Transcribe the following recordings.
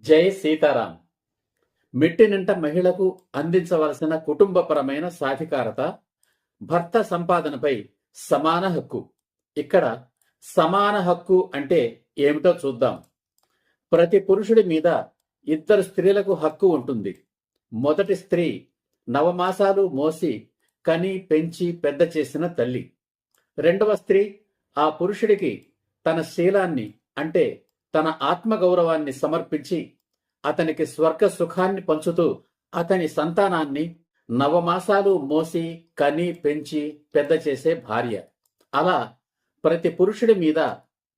జై సీతారాం. మెట్టినింట మహిళకు అందించవలసిన కుటుంబపరమైన సాధికారత, భర్త సంపాదనపై సమాన హక్కు. ఇక్కడ సమాన హక్కు అంటే ఏమిటో చూద్దాం. ప్రతి పురుషుడి మీద ఇద్దరు స్త్రీలకు హక్కు ఉంటుంది. మొదటి స్త్రీ నవమాసాలు మోసి కని పెంచి పెద్ద చేసిన తల్లి. రెండవ స్త్రీ ఆ పురుషుడికి తన శీలాన్ని అంటే తన ఆత్మగౌరవాన్ని సమర్పించి అతనికి స్వర్గ సుఖాన్ని పంచుతూ అతని సంతానాన్ని నవమాసాలు మోసి కని పెంచి పెద్ద చేసే భార్య. అలా ప్రతి పురుషుడి మీద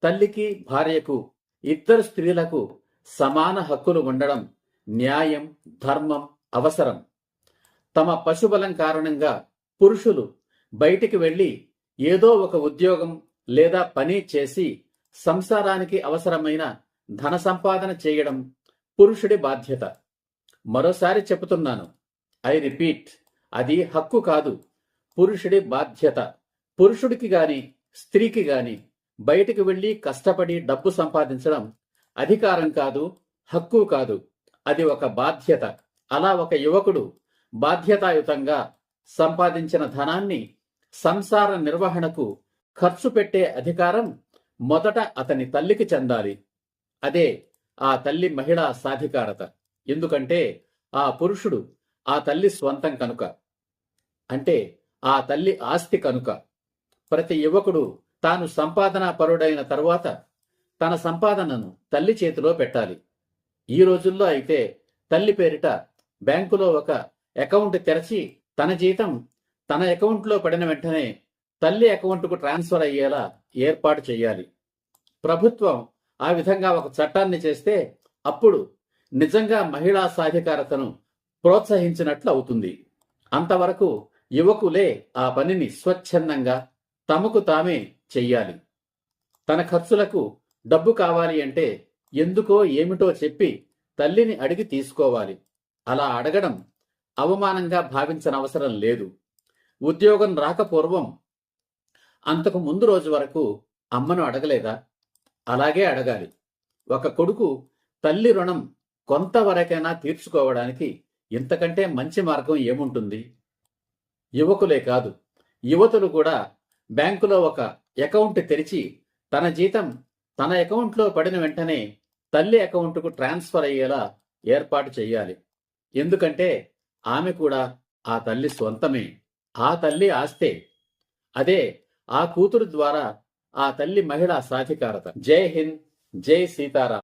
తల్లికి భార్యకు ఇద్దరు స్త్రీలకు సమాన హక్కులు ఉండడం న్యాయం, ధర్మం, అవసరం. తమ పశుబలం కారణంగా పురుషులు బయటికి వెళ్లి ఏదో ఒక ఉద్యోగం లేదా పని చేసి సంసారానికి అవసరమైన ధన సంపాదన చేయడం పురుషుడి బాధ్యత. మరోసారి చెబుతున్నాను, ఐ రిపీట్, అది హక్కు కాదు, పురుషుడి బాధ్యత. పురుషుడికి గాని స్త్రీకి గాని బయటికి వెళ్లి కష్టపడి డబ్బు సంపాదించడం అధికారం కాదు, హక్కు కాదు, అది ఒక బాధ్యత. అలా ఒక యువకుడు బాధ్యతాయుతంగా సంపాదించిన ధనాన్ని సంసార నిర్వహణకు ఖర్చు పెట్టే అధికారం మొదట అతని తల్లికి చెందాలి. అదే ఆ తల్లి మహిళా సాధికారత. ఎందుకంటే ఆ పురుషుడు ఆ తల్లి స్వంతం కనుక, అంటే ఆ తల్లి ఆస్తి కనుక. ప్రతి యువకుడు తాను సంపాదనా పరుడైన తరువాత తన సంపాదనను తల్లి చేతిలో పెట్టాలి. ఈ రోజుల్లో అయితే తల్లి పేరిట బ్యాంకులో ఒక అకౌంట్ తెరచి తన జీతం తన అకౌంట్లో పడిన వెంటనే తల్లి అకౌంట్కు ట్రాన్స్ఫర్ అయ్యేలా ఏర్పాటు చేయాలి. ప్రభుత్వం ఆ విధంగా ఒక చట్టాన్ని చేస్తే అప్పుడు నిజంగా మహిళా సాధికారతను ప్రోత్సహించినట్లు అవుతుంది. అంతవరకు యువకులే ఆ పనిని స్వచ్ఛందంగా తమకు తామే చెయ్యాలి. తన ఖర్చులకు డబ్బు కావాలి అంటే ఎందుకో ఏమిటో చెప్పి తల్లిని అడిగి తీసుకోవాలి. అలా అడగడం అవమానంగా భావించనవసరం లేదు. ఉద్యోగం రాకపూర్వం అంతకు ముందు రోజు వరకు అమ్మను అడగలేదా? అలాగే అడగాలి. ఒక కొడుకు తల్లి రుణం కొంతవరకైనా తీర్చుకోవడానికి ఇంతకంటే మంచి మార్గం ఏముంటుంది? యువకులే కాదు, యువతులు కూడా బ్యాంకులో ఒక అకౌంట్ తెరిచి తన జీతం తన అకౌంట్లో పడిన వెంటనే తల్లి అకౌంట్కు ట్రాన్స్ఫర్ అయ్యేలా ఏర్పాటు చేయాలి. ఎందుకంటే ఆమె కూడా ఆ తల్లి స్వంతమే, ఆ తల్లి ఆస్తే. అదే ఆ కూతురు ద్వారా ఆ తల్లి మహిళా సాధికారత. జై హింద్, జై సీతారాం.